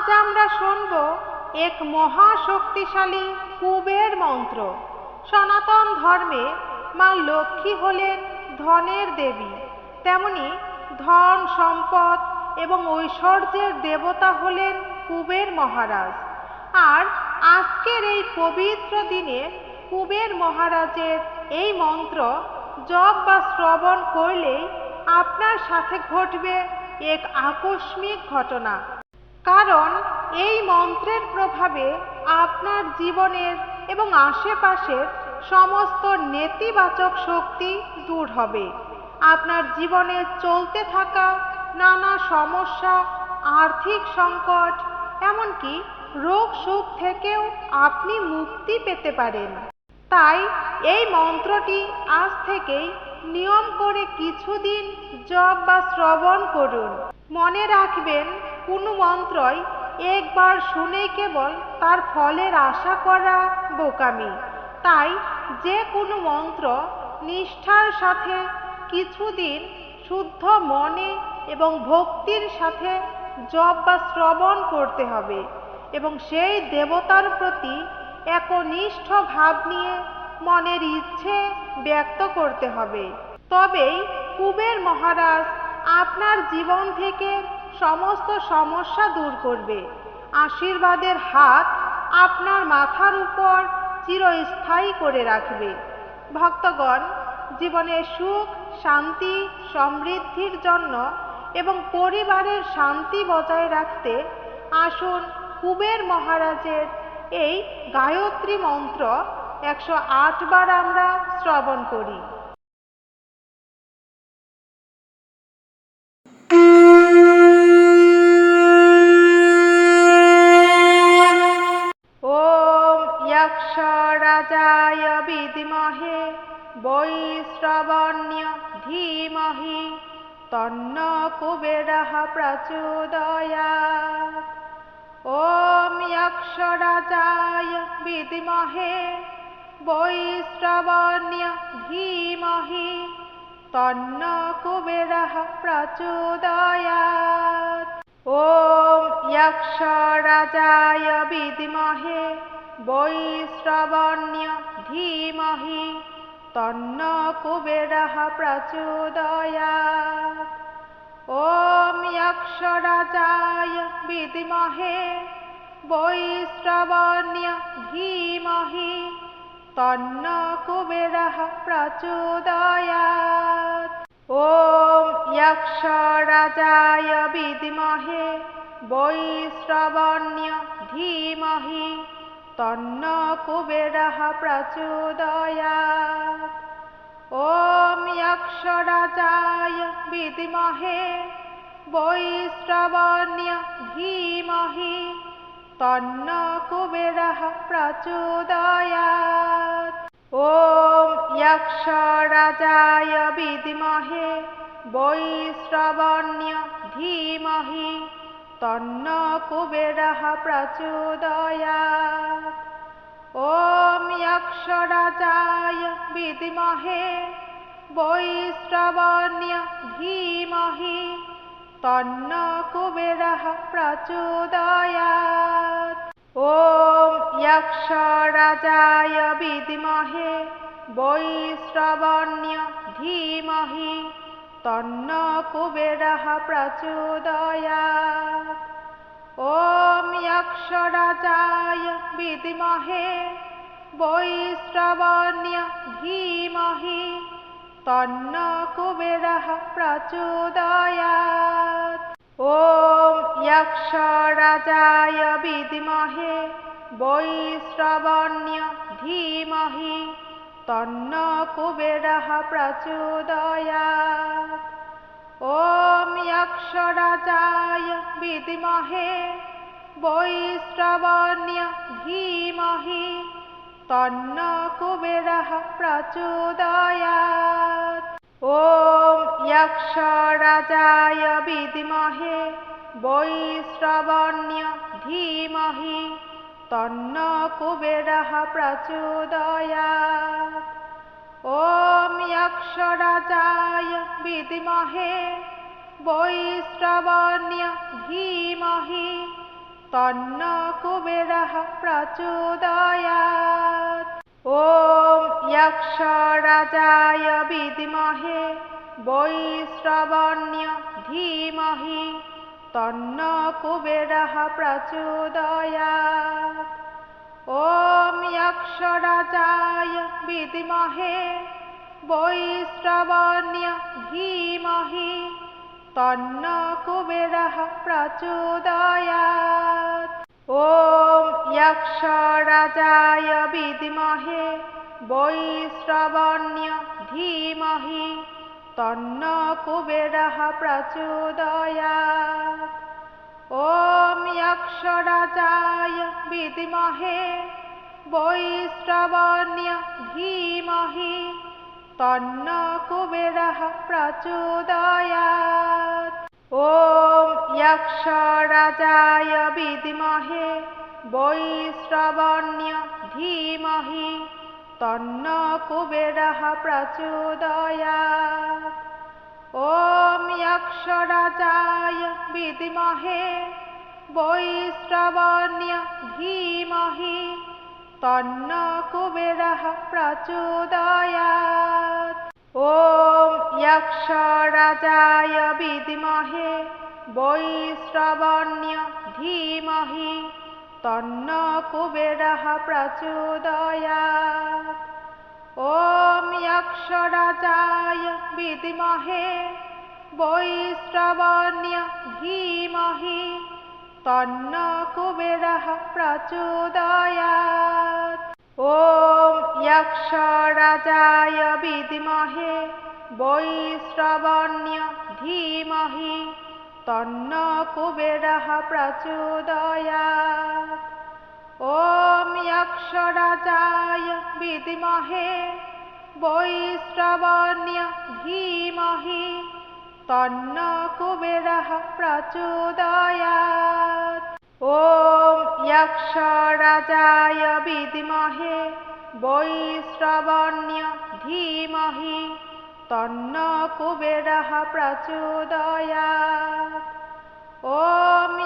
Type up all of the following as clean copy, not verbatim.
আজ আমরা শুনব এক মহাশক্তিশালী কুবের মন্ত্র। সনাতন ধর্মে মা লক্ষ্মী হলেন ধনের দেবী, তেমনি ধন সম্পদ এবং ঐশ্বর্যের দেবতা হলেন কুবের মহারাজ। আর আজকের এই পবিত্র দিনে কুবের মহারাজের এই মন্ত্র জপ বা শ্রবণ করলেই আপনার সাথে ঘটবে এক আকস্মিক ঘটনা। কারণ এই মন্ত্রের প্রভাবে আপনার জীবনের এবং আশেপাশের সমস্ত নেতিবাচক শক্তি দূর হবে। আপনার জীবনে চলতে থাকা নানা সমস্যা, আর্থিক সংকট, এমনকি রোগ শোক থেকেও আপনি মুক্তি পেতে পারেন। তাই এই মন্ত্রটি আজ থেকেই নিয়ম করে কিছুদিন জপ বা শ্রবণ করুন। মনে রাখবেন, কোনো মন্ত্রই একবার শুনেই কেবল তার ফলের আশা করা বোকামি। তাই যে কোনো মন্ত্র নিষ্ঠার সাথে কিছুদিন শুদ্ধ মনে এবং ভক্তির সাথে জপ বা শ্রবণ করতে হবে এবং সেই দেবতার প্রতি একনিষ্ঠ ভাব নিয়ে মনের ইচ্ছে ব্যক্ত করতে হবে। তবেই কুবের মহারাজ আপনার জীবন থেকে সমস্ত সমস্যা দূর করবে। আশীর্বাদের হাত আপনার মাথার উপর চিরস্থায়ী করে রাখবে। ভক্তগণ, জীবনে সুখ, শান্তি, সমৃদ্ধির জন্য এবং পরিবারের শান্তি বজায় রাখতে আসুন কুবের মহারাজের এই গায়ত্রী মন্ত্র 108 বার আমরা শ্রবণ করি। ওম যক্ষরাজায় বিদ্মহে বৈশ্রবণ্য ধীমহি তন্ন কুবেরঃ প্রচোদয়াৎ। ওম যক্ষরাজায় বিদ্মহে বৈশ্রবণ্য ধীমহি তন্ন কুবেরঃ প্রচোদয়াৎ। ওম যক্ষরাজায় বিদ্মহে বৈশ্রবণ্য ধীমহি তন্ন কুবেরঃ প্রচোদয়াৎ। ওম যক্ষরাজায় বিদ্মহে বৈশ্রবণ্য ধীমহি তন্ন কুবেরঃ প্রচোদয়াৎ। ওম যক্ষরাজায় বিদ্মহে বৈশ্রবণ্য ধীমহি তন্ন কুবেরঃ প্রচোদয়াৎ। ওম যক্ষরাজায় বিদ্মহে বৈশ্রবণ্য ধীমহি তন্ন কুবেরঃ প্রচোদয়াৎ। ওম যক্ষরাজায় বিদ্মহে বৈশ্রবণ্য ধীমহি তন্ন কুবেরঃ প্রচোদয়াৎ। ওম যক্ষরাজায় বিদ্মহে বৈশ্রবণ্য ধীমহি তন্ন কুবেরঃ প্রচোদয়াৎ। ওম যক্ষরাজায় বিদ্মহে বৈশ্রবণ্য ধীমহি তন্ন কুবেরঃ প্রচোদয়াৎ। ওম যক্ষরাজায় বিদ্মহে বৈশ্রবণ্য ধীমহি তন্ন কুবেরঃ প্রচোদয়াৎ। ওম যক্ষরাজায় বিদ্মহে বৈশ্রবণ্য ধীমহি তন্ন কুবেরঃ প্রচোদয়াৎ। ওম যক্ষরাজায় বিদ্মহে বৈশ্রবণ্য ধীমহি তন্ন কুবেরঃ প্রচোদয়াৎ। ওম যক্ষরাজায় বিদ্মহে বৈশ্রবণ্য ধীমহি তন্ন কুবেরঃ প্রচোদয়াৎ। ওম যক্ষরাজায় বিদ্মহে বৈশ্রবণ্য ধীমহি तन्नो कुबेरः प्रचोदयात्। ॐ यक्षराजाय विद्महे वैश्रवण्य धीमहि तन्नो कुबेरः प्रचोदयात्। ॐ यक्षराजाय विद्महे वैश्रवण्य धीमहि तन्नो कुबेरः प्रचोदयात्। ॐ यक्षराजाय विद्महे वैश्रवण्य धीमहि तन्नो कुबेरः प्रचोदयात्। ॐ यक्षराजाय विद्महे वैश्रवण्य धीमहि तन्नो कुबेरः प्रचोदयात्। ॐ यक्षराजाय विद्महे वैश्रवण्य धीमहि तन्नो कुबेरः प्रचोदयात्। ॐ यक्षराजाय विद्महे वैश्रवण्य धीमहि तन्नो कुबेरः प्रचोदयात्। ॐ यक्षराजाय विद्महे वैश्रवण्य धीमहि तन्नो कुबेरः प्रचोदयात्। ॐ यक्षराजाय विद्महे वैश्रवण्य धीमहि तन्नो कुबेरः प्रचोदयात्। ॐ यक्षराजाय विद्महे वैश्रवण्य धीमहि तन्नो कुबेरः प्रचोदयात्। ॐ यक्षराजाय विद्महे वैश्रवण्य धीमहि तन्नो कुबेरः प्रचोदयात्। ॐ यक्षराजाय विद्महे वैश्रवण्य धीमहि तन्नो कुबेरः प्रचोदयात्। ॐ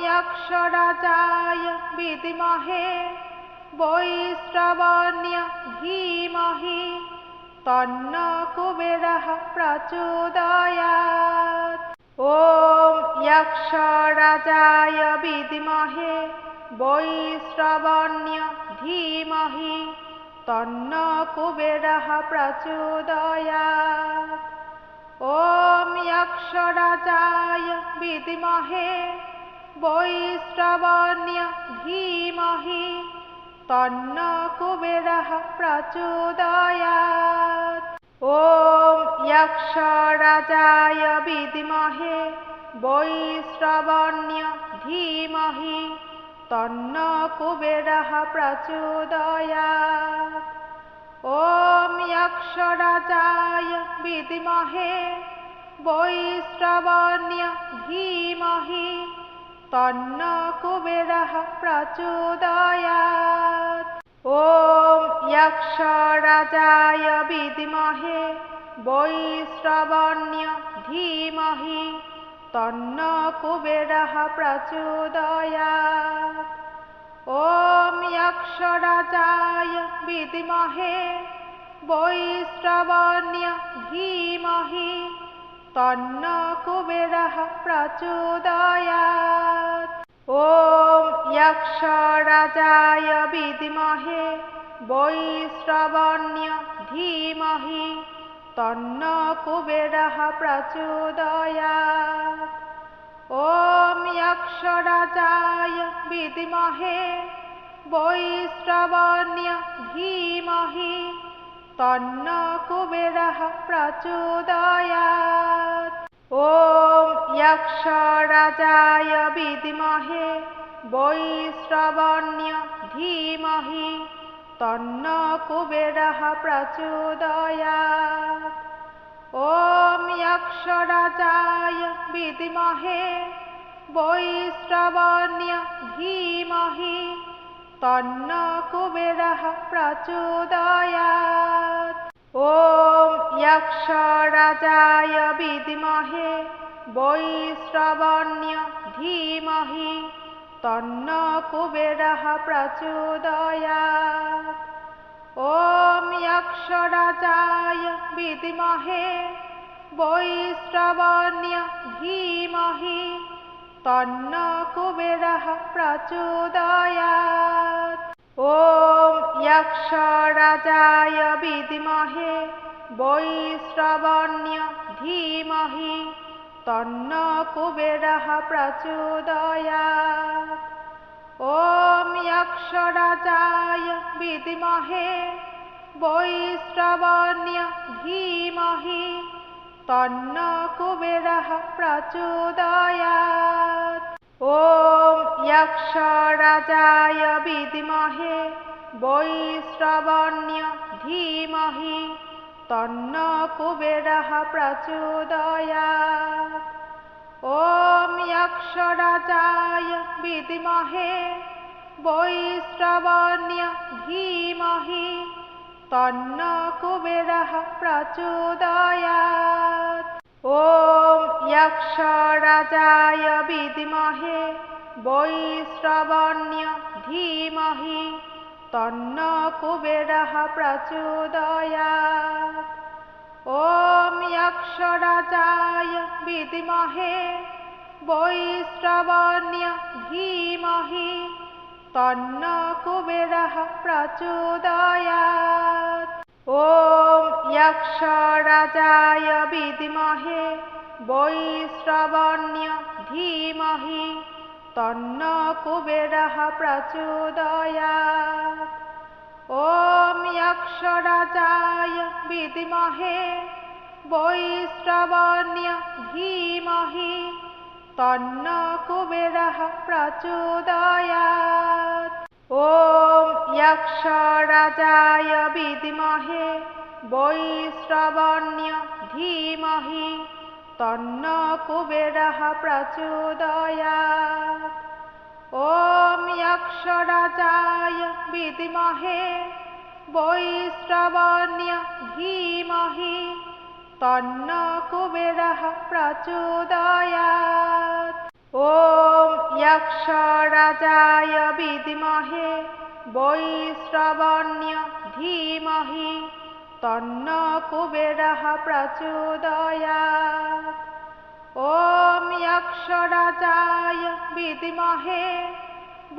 यक्षराजाय विद्महे वैश्रवण्य धीमहि तन्नो कुबेरः प्रचोदयात्। ॐ यक्षराजाय विद्महे वैश्रवण्य धीमहि तन्नो कुबेरः प्रचोदयात्। ॐ यक्षराजाय विद्महे वैश्रवण्य धीमहि तन्नो कुबेरः प्रचोदयात्। ॐ यक्षराजाय विद्महे वैश्रवण्य धीमहि तन्नो कुबेरः प्रचोदयात्। ॐ यक्षराजाय विद्महे वैश्रवण्य धीमहि तन्नो कुबेरः प्रचोदयात्। ॐ यक्षराजाय विद्महे वैश्रवण्य धीमहि तन्नो कुबेरः प्रचोदयात्। ॐ यक्षराजाय विद्महे वैश्रवण्य धीमहि तन्नो कुबेरः प्रचोदयात्। ॐ यक्षराजाय विद्महे वैश्रवण्य धीमहि तन्नो कुबेरः प्रचोदयात्। ॐ यक्षराजाय विद्महे वैश्रवण्य धीमहि तन्नो कुबेरः प्रचोदयात्। ॐ यक्षराजाय विद्महे वैश्रवण्य धीमहि तन्नो कुबेरः प्रचोदयात्। ॐ यक्षराजाय विद्महे वैश्रवण्य धीमहि तन्नो कुबेरः प्रचोदयात्। ॐ यक्षराजाय विद्महे वैश्रवण्य धीमहि तन्न कुबेरः प्रचोदयात्। ॐ यक्षराजाय विद्महे वैश्रवण्य धीमहि तन्न कुबेरः प्रचोदयात्। ॐ यक्षराजाय विद्महे वैश्रवण्य धीमहि तन्न कुबेरः प्रचोदयात्। ॐ यक्षराजाय विद्महे वैश्रवण्य धीमहि तन्न कुबेरः प्रचोदयात्। ॐ यक्षराजाय विद्महे वैश्रवण्य धीमहि तन्न कुबेरः प्रचोदयात्। ॐ यक्षराजाय विद्महे वैश्रवण्य धीमहि तन्न कुबेरः प्रचोदयात्। ॐ यक्षराजाय विद्महे वैश्रवण्य धीमहि तन्न कुबेरः प्रचोदयात्। ॐ यक्षराजाय विद्महे वैश्रवण्य धीमहि तन्न कुबेरः प्रचोदयात्। ॐ यक्षराजाय विद्महे वैश्रवण्य धीमहि तन्न कुबेरः प्रचोदयात्। ॐ यक्षराजाय विद्महे वैश्रवण्य धीमहि तन्न कुबेरः प्रचोदयात्। ॐ यक्षराजाय विद्महे वैश्रवण्य धीमहि तन्न कुबेरः प्रचोदयात्। ॐ यक्षराजाय विद्महे वैश्रवण्य धीमहि तन्न कुबेरः प्रचोदयात्। ॐ यक्षराजाय विद्महे वैश्रवण्य धीमहि तन्न कुबेरः प्रचोदयात्। ॐ यक्षराजाय विद्महे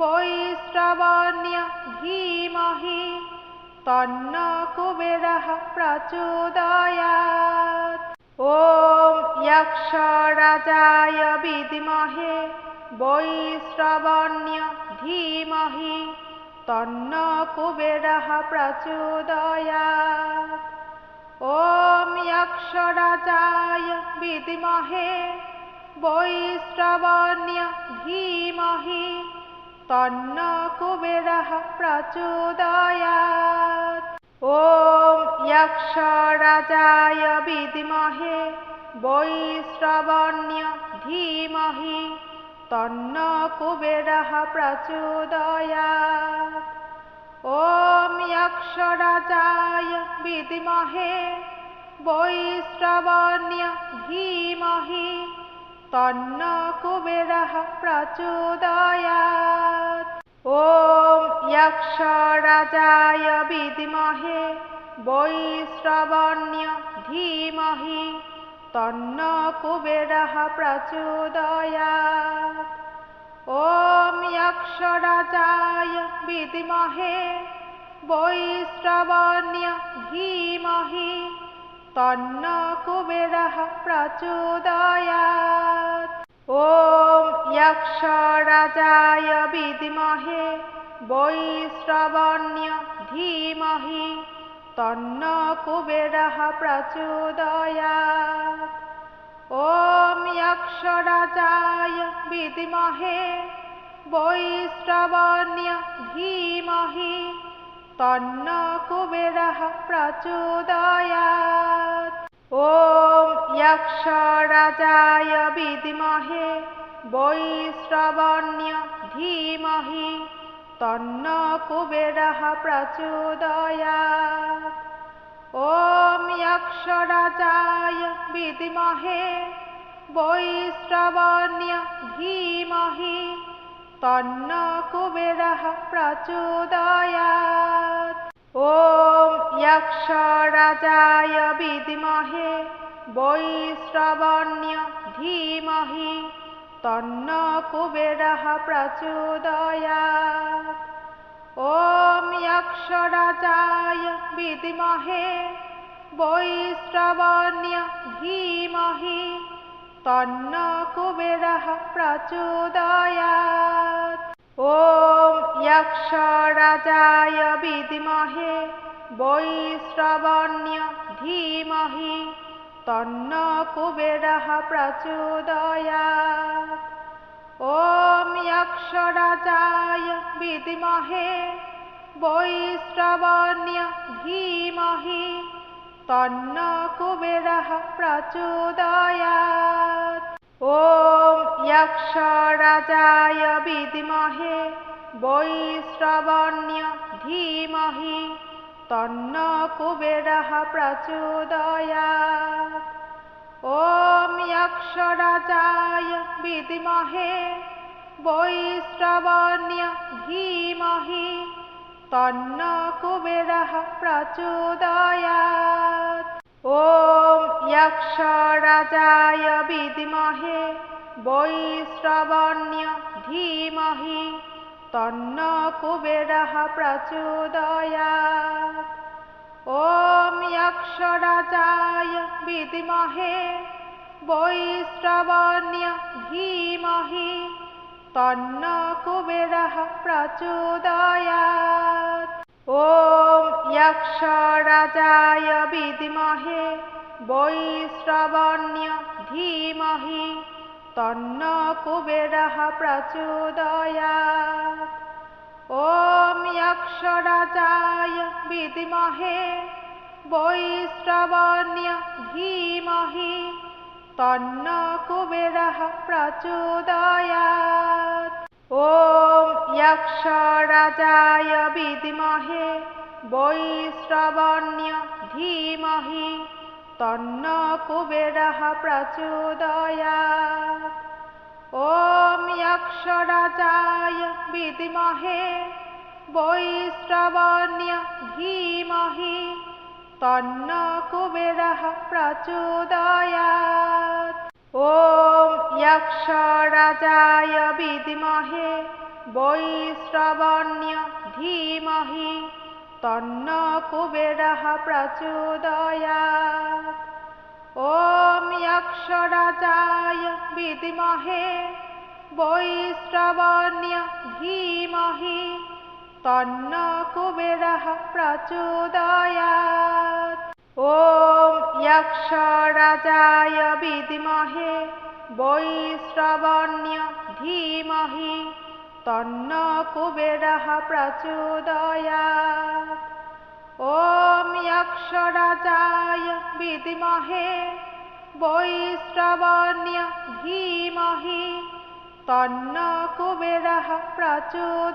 वैश्रवण्य धीमहि तन्न कुबेरः प्रचोदयात्। ॐ यक्षराजाय विद्महे वैश्रवण्य धीमहि तन्न कुबेरः प्रचोदयात्। ॐ यक्षराजाय विद्महे वैश्रवण्य धीमहि तन्न कुबेरः प्रचोदयात्। ॐ यक्षराजाय विद्महे वैश्रवण्य धीमहि तन्न कुबेरः प्रचोदयात्। ॐ यक्षराजाय विद्महे वैश्रवण्य धीमहि तन्न कुबेरः प्रचोदयात्। ॐ यक्षराजाय विद्महे वैश्रवण्य धीमहि तन्न कुबेरः प्रचोदयात्। ॐ यक्षराजाय विद्महे वैश्रवण्य धीमहि तन्न कुबेरः प्रचोदयात्। ॐ यक्षराजाय विद्महे वैश्रवण्य धीमहि तन्न कुबेरः प्रचोदयात्। ॐ यक्षराजाय विद्महे वैश्रवण्य धीमहि तन्न कुबेरः प्रचोदयात्। ॐ यक्षराजाय विद्महे वैश्रवण्य धीमहि तन्न कुबेरः प्रचोदयात्। ॐ यक्षराजाय विद्महे वैश्रवण्य धीमहि तन्न कुबेरः प्रचोदयात्। ॐ यक्षराजाय विद्महे वैश्रवण्य धीमहि तन्न कुबेरः प्रचोदयात्। ॐ यक्षराजाय विद्महे वैश्रवण्य धीमहि तन्न कुबेरः प्रचोदयात्। ॐ यक्षराजाय विद्महे वैश्रवण्य धीमहि तन्न कुबेरः प्रचोदयात्। ॐ यक्षराजाय विद्महे वैश्रवण्य धीमहि तन्न कुबेरः प्रचोदयात्। ॐ यक्षराजाय विद्महे वैश्रवण्य धीमहि तन्न कुबेरः प्रचोदयात्। ॐ यक्षराजाय विद्महे वैश्रवण्य धीमहि तन्न कुबेरः प्रचोदयात्। ॐ यक्षराजाय विद्महे वैश्रवण्य धीमहि तन्न कुबेरः प्रचोदयात्। ॐ यक्षराजाय विद्महे वैश्रवण्य धीमहि तन्न कुबेरः प्रचोदयात्। ॐ यक्षराजाय विद्महे वैश्रवण्य धीमहि तन्न कुबेरः प्रचोदयात्। ॐ यक्षराजाय विद्महे वैश्रवण्य धीमहि तन्न कुबेरः प्रचोदयात्। ॐ यक्षराजाय विद्महे वैश्रवण्य धीमहि तन्न कुबेरः प्रचोदयात्। ॐ यक्षराजाय विद्महे वैश्रवण्य धीमहि तन्न कुबेरः प्रचोदयात्। ॐ यक्षराजाय विद्महे वैश्रवण्य धीमहि तन्न कुबेरः प्रचोदयात्। ॐ यक्षराजाय विद्महे वैश्रवण्य धीमहि तन्न कुबेरः प्रचोदयात्। ॐ यक्षराजाय विद्महे वैश्रवण्य धीमहि तन्न कुबेरः प्रचोदयात्। ॐ यक्षराजाय विद्महे वैश्रवण्य धीमहि तन्न कुबेरः प्रचोदयात्।